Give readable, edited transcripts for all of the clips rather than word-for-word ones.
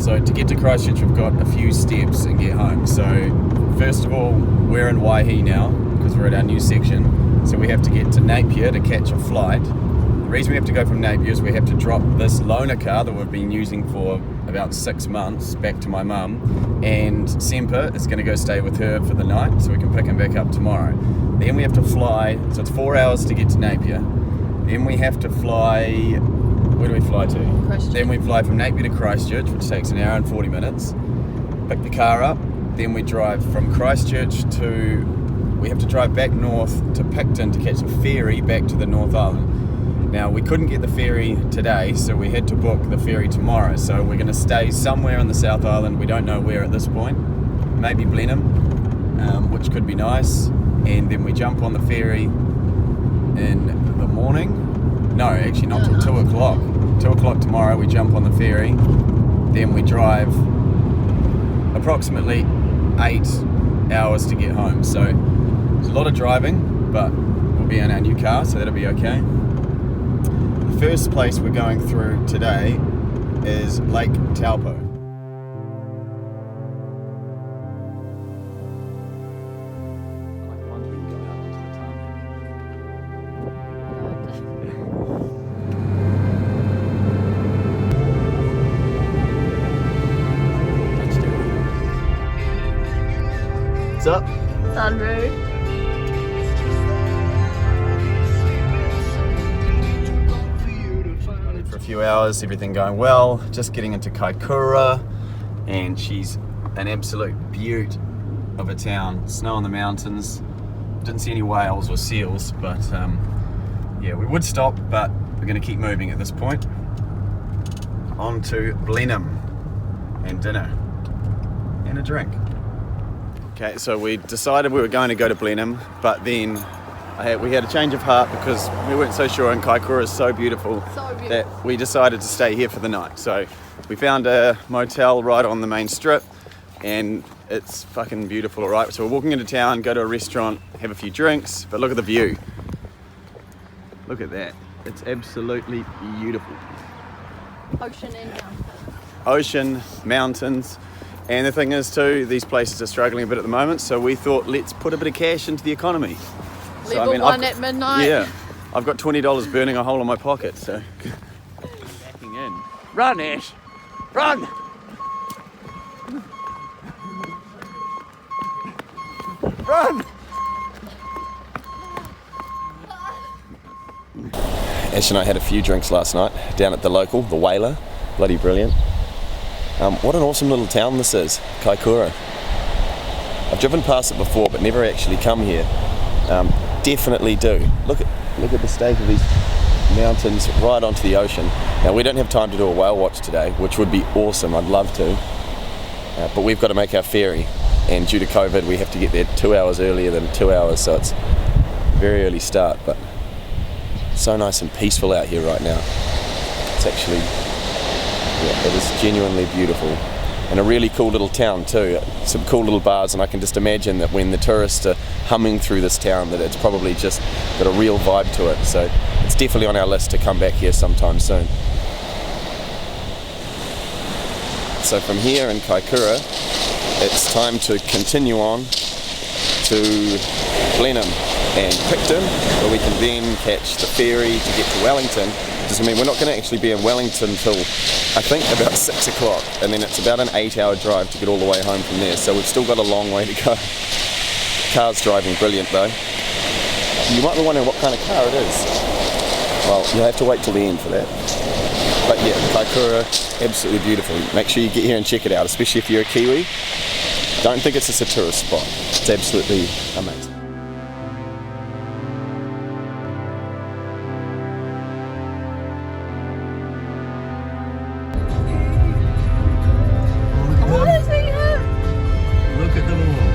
So to get to Christchurch, we've got a few steps and get home. So first of all, we're in Waihi now because we're at our new section. So we have to get to Napier to catch a flight. The reason we have to go from Napier is we have to drop this loaner car that we've been using for about 6 months back to my mum, and Semper is going to go stay with her for the night so we can pick him back up tomorrow. Then we have to fly, so it's 4 hours to get to Napier. Then we have to fly, where do we fly to? Christchurch. Then we fly from Napier to Christchurch, which takes an hour and 40 minutes. Pick the car up, then we drive from Christchurch we have to drive back north to Picton to catch a ferry back to the North Island. Now, we couldn't get the ferry today, so we had to book the ferry tomorrow. So we're going to stay somewhere in the South Island. We don't know where at this point. Maybe Blenheim, which could be nice. And then we jump on the ferry in the morning. No, actually not till 2 o'clock. 2 o'clock tomorrow, we jump on the ferry. Then we drive approximately 8 hours to get home. So there's a lot of driving, but we'll be in our new car, so that'll be okay. The first place we're going through today is Lake Taupo. What's up? Sunroof. For a few hours, everything going well. Just getting into Kaikoura, and she's an absolute beaut of a town. Snow on the mountains. Didn't see any whales or seals, but yeah, we would stop, but we're going to keep moving at this point. On to Blenheim and dinner and a drink. Okay, so we decided we were going to go to Blenheim, but then we had a change of heart because we weren't so sure, and Kaikoura is so beautiful, that we decided to stay here for the night. So we found a motel right on the main strip, and it's fucking beautiful, alright? So we're walking into town, go to a restaurant, have a few drinks, but look at the view. Look at that. It's absolutely beautiful. Ocean and mountains. Ocean, mountains. And the thing is too, these places are struggling a bit at the moment, so we thought, let's put a bit of cash into the economy. Level one at midnight. Yeah, I've got $20 burning a hole in my pocket, so backing in. Run, Ash! Run! Run! Ash and I had a few drinks last night down at the local, the Whaler. Bloody brilliant. What an awesome little town this is, Kaikoura. I've driven past it before, but never actually come here. Definitely do. Look at the state of these mountains right onto the ocean. Now, we don't have time to do a whale watch today, which would be awesome. I'd love to. But we've got to make our ferry, and due to COVID, we have to get there 2 hours earlier than 2 hours, so it's a very early start, but so nice and peaceful out here right now. It's actually, yeah, it is genuinely beautiful. And a really cool little town too. Some cool little bars, and I can just imagine that when the tourists are humming through this town, that it's probably just got a real vibe to it. So it's definitely on our list to come back here sometime soon. So from here in Kaikoura, it's time to continue on to Blenheim and Picton, where we can then catch the ferry to get to Wellington. I mean, we're not going to actually be in Wellington until I think about 6 o'clock, and then it's about an 8-hour drive to get all the way home from there, so we've still got a long way to go. Car's driving brilliant though. You might be wondering what kind of car it is. Well, you'll have to wait till the end for that. But yeah, Kaikoura, absolutely beautiful. Make sure you get here and check it out, especially if you're a Kiwi. Don't think it's just a tourist spot. It's absolutely amazing. Look at them all.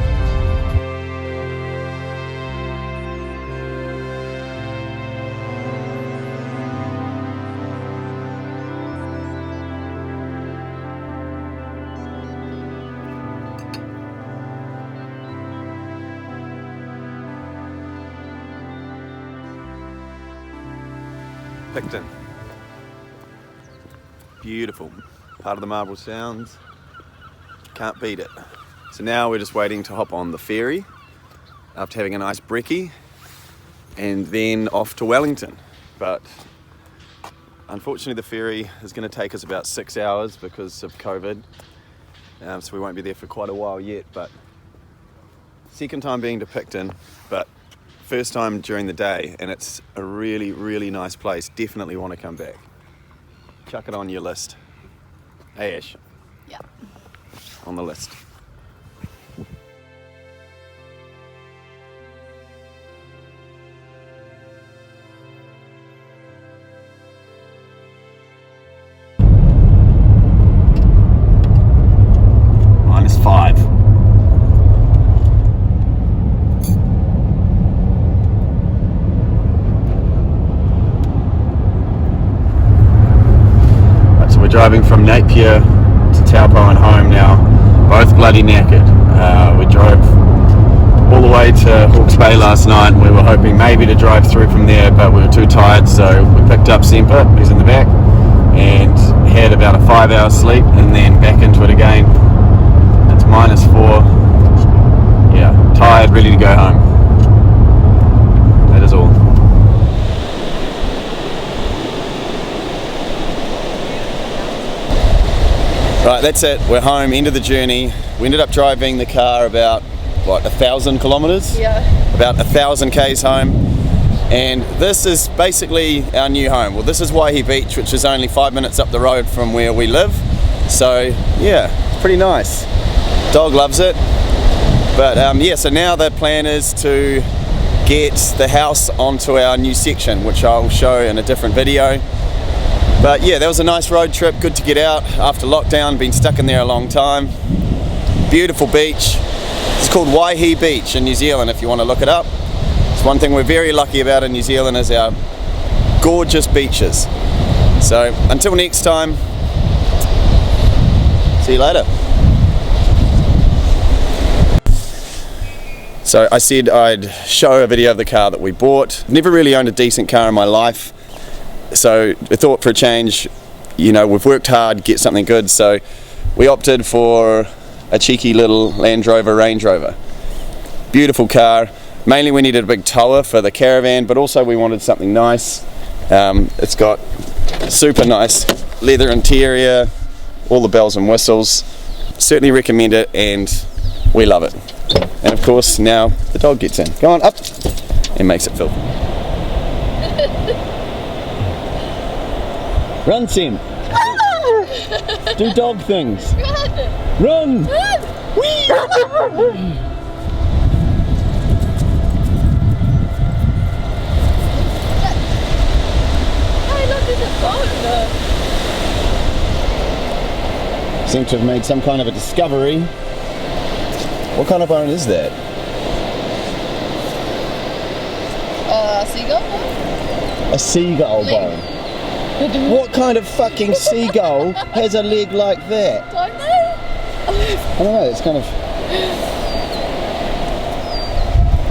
Picton. Beautiful. part of the Marble Sounds. Can't beat it. So now we're just waiting to hop on the ferry after having a nice brekkie and then off to Wellington. But unfortunately the ferry is going to take us about 6 hours because of COVID, so we won't be there for quite a while yet. But second time being to Picton, but first time during the day, and it's a really, really nice place. Definitely want to come back. Chuck it on your list. Hey Ash. Yeah. On the list. -5. Right, so we're driving from Napier to Taupo and home now, both bloody knackered. We drove all the way to Hawke's Bay last night, and we were hoping maybe to drive through from there, but we were too tired, so we picked up Semper, who's in the back, and had about a 5-hour sleep, and then back into it again. It's -4. Yeah, tired, ready to go home. That is all. Right, that's it. We're home, end of the journey. We ended up driving the car about, what, 1,000 kilometres? Yeah. About 1,000 k's home. And this is basically our new home. Well, this is Waihi Beach, which is only 5 minutes up the road from where we live. So, yeah, it's pretty nice. Dog loves it. But yeah, so now the plan is to get the house onto our new section, which I'll show in a different video. But yeah, that was a nice road trip, good to get out after lockdown, been stuck in there a long time. Beautiful beach. It's called Waihi Beach in New Zealand if you want to look it up. It's one thing we're very lucky about in New Zealand is our gorgeous beaches. So until next time, see you later. So I said I'd show a video of the car that we bought. Never really owned a decent car in my life. So we thought for a change, you know, we've worked hard, get something good, so we opted for a cheeky little Land Rover Range Rover. Beautiful car. Mainly we needed a big tower for the caravan, but also we wanted something nice. It's got super nice leather interior, all the bells and whistles. Certainly recommend it, and we love it. And of course now the dog gets in. Go on, up! And makes it filthy. Run, Sim! Do dog things! Run! Run! Whee! Hey, look at the phone! Seem to have made some kind of a discovery. What kind of bone is that? Seagull? A seagull bone. What kind of fucking seagull has a leg like that? Don't they? I don't know, it's kind of...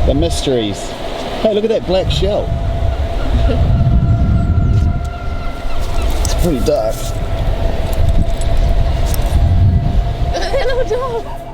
the mysteries. Hey, look at that black shell. It's pretty dark. Hello, dog.